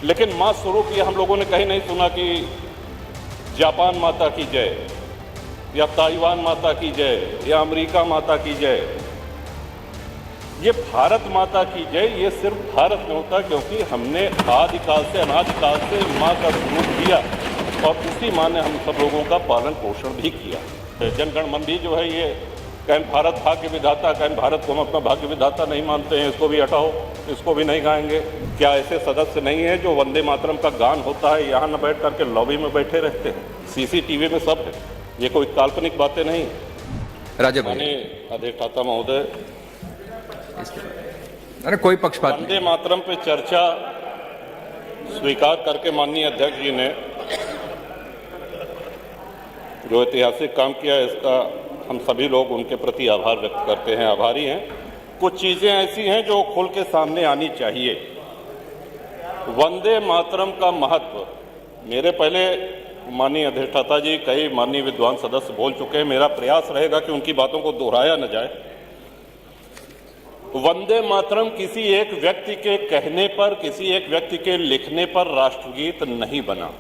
लेकिन मां स्वरूप ये हम लोगों ने कहीं नहीं सुना कि जापान माता की जय या ताइवान माता की जय या अमेरिका माता की जय। ये भारत माता की जय ये सिर्फ भारत में होता है, क्योंकि हमने आदिकाल से अनादिकाल से मां का स्वरूप दिया और उसी मां ने हम सब लोगों का पालन पोषण भी किया। जनगण मन भी जो है ये कहीं भारत भाग्य विधाता, कहीं भारत को हम अपना भाग्य विधाता नहीं मानते हैं, इसको भी हटाओ, इसको भी नहीं गाएंगे। क्या ऐसे सदस्य नहीं है जो वंदे मातरम का गान होता है यहाँ न बैठ करके लॉबी में बैठे रहते हैं? सीसीटीवी में सब है, ये कोई काल्पनिक बातें नहीं। राजभाई अधिष्ठाता महोदय, अरे कोई पक्षपात नहीं। वंदे मातरम पे चर्चा स्वीकार करके माननीय अध्यक्ष जी ने जो ऐतिहासिक काम किया, इसका हम सभी लोग उनके प्रति आभार व्यक्त करते हैं, आभारी हैं। कुछ चीजें ऐसी हैं जो खुल के सामने आनी चाहिए। वंदे मातरम का महत्व, मेरे पहले माननीय अधिष्ठाता जी, कई माननीय विद्वान सदस्य बोल चुके हैं, मेरा प्रयास रहेगा कि उनकी बातों को दोहराया न जाए। वंदे मातरम किसी एक व्यक्ति के कहने पर, किसी एक व्यक्ति के लिखने पर राष्ट्रगीत नहीं बना।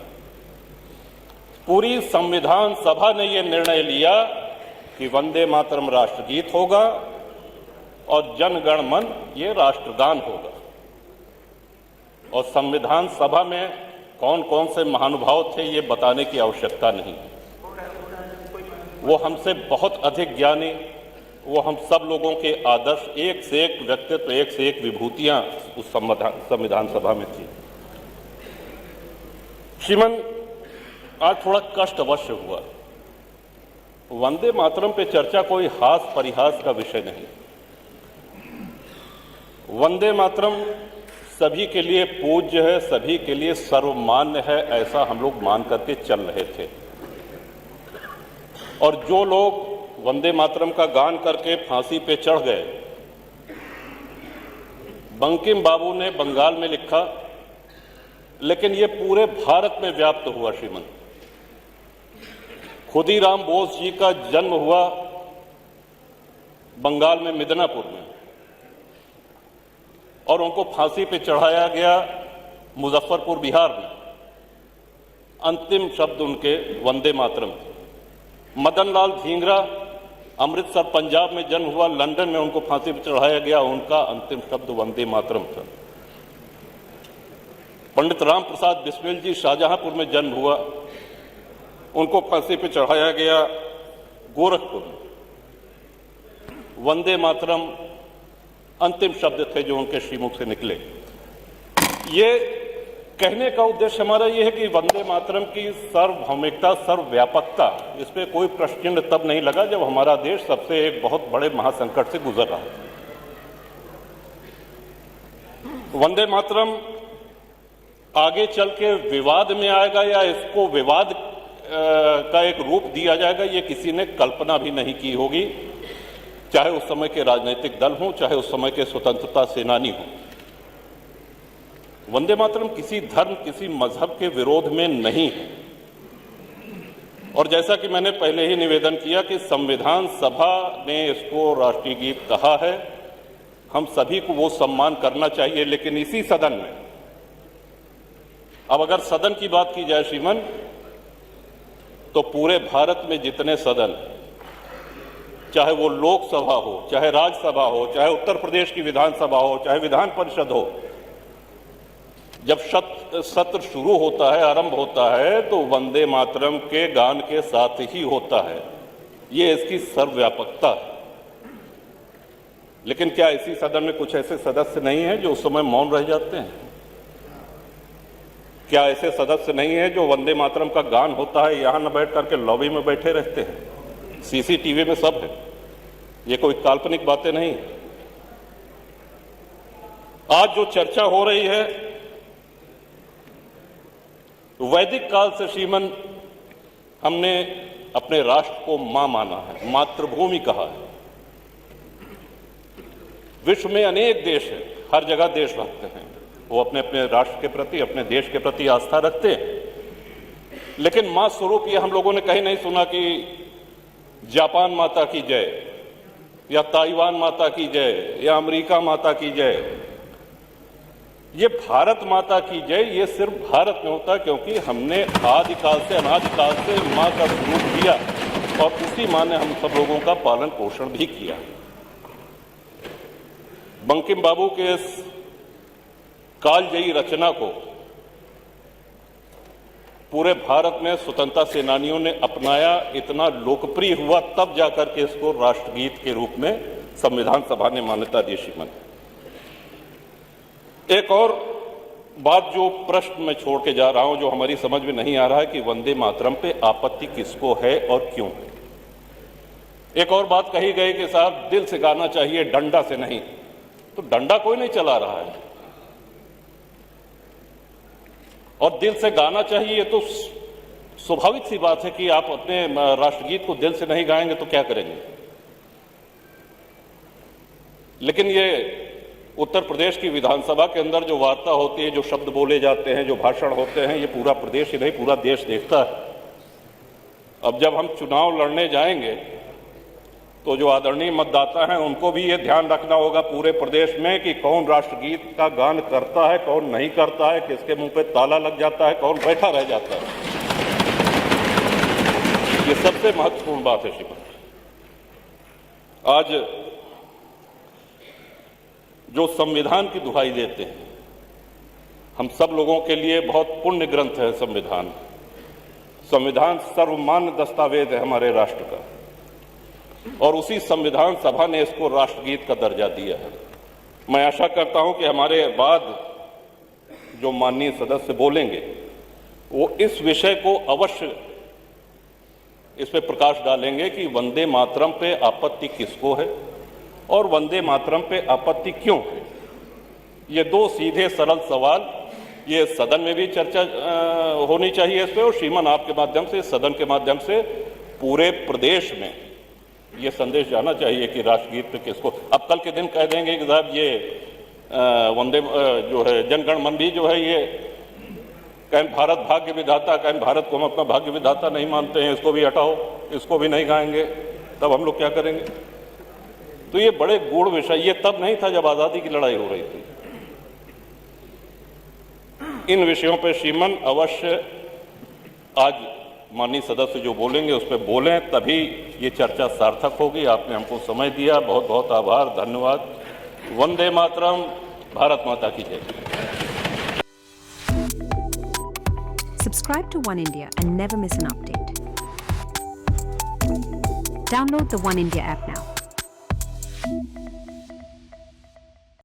पूरी संविधान सभा ने यह निर्णय लिया कि वंदे मातरम राष्ट्रगीत होगा और जन गण मन ये राष्ट्रगान होगा। और संविधान सभा में कौन कौन से महानुभाव थे ये बताने की आवश्यकता नहीं, वो हमसे बहुत अधिक ज्ञानी, वो हम सब लोगों के आदर्श, एक से एक व्यक्तित्व, एक से एक विभूतियां उस संविधान सभा में थी। श्रीमान, आज थोड़ा कष्ट अवश्य हुआ। वंदे मातरम पे चर्चा कोई हास परिहास का विषय नहीं। वंदे मातरम सभी के लिए पूज्य है, सभी के लिए सर्वमान्य है, ऐसा हम लोग मान करके चल रहे थे। और जो लोग वंदे मातरम का गान करके फांसी पे चढ़ गए, बंकिम बाबू ने बंगाल में लिखा, लेकिन ये पूरे भारत में व्याप्त हुआ। श्रीमन, खुदीराम बोस जी का जन्म हुआ बंगाल में मिदनापुर में और उनको फांसी पे चढ़ाया गया मुजफ्फरपुर बिहार में। अंतिम शब्द उनके वंदे मातरम थे। मदन लाल धींगरा अमृतसर पंजाब में जन्म हुआ, लंदन में उनको फांसी पर चढ़ाया गया, उनका अंतिम शब्द वंदे मातरम था। पंडित राम प्रसाद बिस्मिल जी शाहजहांपुर में जन्म हुआ, उनको फांसी पर चढ़ाया गया गोरखपुर में। वंदे मातरम अंतिम शब्द थे जो उनके श्रीमुख से निकले। ये कहने का उद्देश्य हमारा ये है कि वंदे मातरम की सर्वभौमिकता, सर्वव्यापकता, इस पे कोई प्रश्न चिन्ह तब नहीं लगा जब हमारा देश सबसे एक बहुत बड़े महासंकट से गुजर रहा है। वंदे मातरम आगे चल के विवाद में आएगा या इसको विवाद का एक रूप दिया जाएगा, ये किसी ने कल्पना भी नहीं की होगी, चाहे उस समय के राजनीतिक दल हों, चाहे उस समय के स्वतंत्रता सेनानी हों। वंदे मातरम किसी धर्म, किसी मजहब के विरोध में नहीं है। और जैसा कि मैंने पहले ही निवेदन किया कि संविधान सभा ने इसको राष्ट्रीय गीत कहा है, हम सभी को वो सम्मान करना चाहिए। लेकिन इसी सदन में, अब अगर सदन की बात की जाए श्रीमन, तो पूरे भारत में जितने सदन, चाहे वो लोकसभा हो, चाहे राज्यसभा हो, चाहे उत्तर प्रदेश की विधानसभा हो, चाहे विधान परिषद हो, जब सत्र शुरू होता है, आरंभ होता है, तो वंदे मातरम के गान के साथ ही होता है। ये इसकी सर्वव्यापकता है। लेकिन क्या इसी सदन में कुछ ऐसे सदस्य नहीं हैं जो उस समय मौन रह जाते हैं? क्या ऐसे सदस्य नहीं हैं जो वंदे मातरम का गान होता है यहां न बैठ करके लॉबी में बैठे रहते हैं? सीसीटीवी में सब है, ये कोई काल्पनिक बातें नहीं। आज जो चर्चा हो रही है, वैदिक काल से श्रीमन हमने अपने राष्ट्र को मां माना है, मातृभूमि कहा है। विश्व में अनेक देश हैं, हर जगह देशभक्त हैं, वो अपने अपने राष्ट्र के प्रति, अपने देश के प्रति आस्था रखते हैं। लेकिन मां स्वरूप ये हम लोगों ने कहीं नहीं सुना कि जापान माता की जय या ताइवान माता की जय या अमेरिका माता की जय। ये भारत माता की जय ये सिर्फ भारत में होता है, क्योंकि हमने आदिकाल से अनादिकाल से माँ का स्वरूप दिया और उसी माँ ने हम सब लोगों का पालन पोषण भी किया। बंकिम बाबू के इस कालजयी रचना को पूरे भारत में स्वतंत्रता सेनानियों ने अपनाया, इतना लोकप्रिय हुआ, तब जाकर के इसको राष्ट्रगीत के रूप में संविधान सभा ने मान्यता दी। श्रीमान, एक और बात जो प्रश्न में छोड़ के जा रहा हूं, जो हमारी समझ में नहीं आ रहा है कि वंदे मातरम पे आपत्ति किसको है और क्यों। एक और बात कही गई कि साहब दिल से गाना चाहिए, डंडा से नहीं। तो डंडा कोई नहीं चला रहा है और दिल से गाना चाहिए, तो स्वाभाविक सी बात है कि आप अपने राष्ट्रगीत को दिल से नहीं गाएंगे तो क्या करेंगे। लेकिन ये उत्तर प्रदेश की विधानसभा के अंदर जो वार्ता होती है, जो शब्द बोले जाते हैं, जो भाषण होते हैं, ये पूरा प्रदेश ही नहीं पूरा देश देखता है। अब जब हम चुनाव लड़ने जाएंगे तो जो आदरणीय मतदाता हैं उनको भी ये ध्यान रखना होगा पूरे प्रदेश में कि कौन राष्ट्रगीत का गान करता है, कौन नहीं करता है, किसके मुंह पे ताला लग जाता है, कौन बैठा रह जाता है। ये सबसे महत्वपूर्ण बात है श्रीमान। आज जो संविधान की दुहाई देते हैं, हम सब लोगों के लिए बहुत पुण्य ग्रंथ है संविधान। संविधान सर्वमान्य दस्तावेज है हमारे राष्ट्र का और उसी संविधान सभा ने इसको राष्ट्रगीत का दर्जा दिया है। मैं आशा करता हूं कि हमारे बाद जो माननीय सदस्य बोलेंगे वो इस विषय को अवश्य इस पे प्रकाश डालेंगे कि वंदे मातरम पे आपत्ति किसको है और वंदे मातरम पे आपत्ति क्यों है। ये दो सीधे सरल सवाल, ये सदन में भी चर्चा होनी चाहिए इस पे और श्रीमान आपके माध्यम से, सदन के माध्यम से पूरे प्रदेश में ये संदेश जाना चाहिए कि राष्ट्रगीत पे किसको। अब कल के दिन कह देंगे कि साहब ये वंदे जो है जनगण मन भी जो है ये कहीं भारत भाग्य विधाता, कहीं भारत को हम अपना भाग्य विधाता नहीं मानते हैं, इसको भी हटाओ, इसको भी नहीं गाएंगे, तब हम लोग क्या करेंगे। तो ये बड़े गूढ़ विषय, ये तब नहीं था जब आजादी की लड़ाई हो रही थी। इन विषयों पर श्रीमान अवश्य आज माननीय सदस्य जो बोलेंगे उस पर बोलें, तभी ये चर्चा सार्थक होगी। आपने हमको समय दिया, बहुत बहुत आभार, धन्यवाद। वंदे मातरम, भारत माता की जय। Subscribe to One India and never miss an update. Download the One India app now.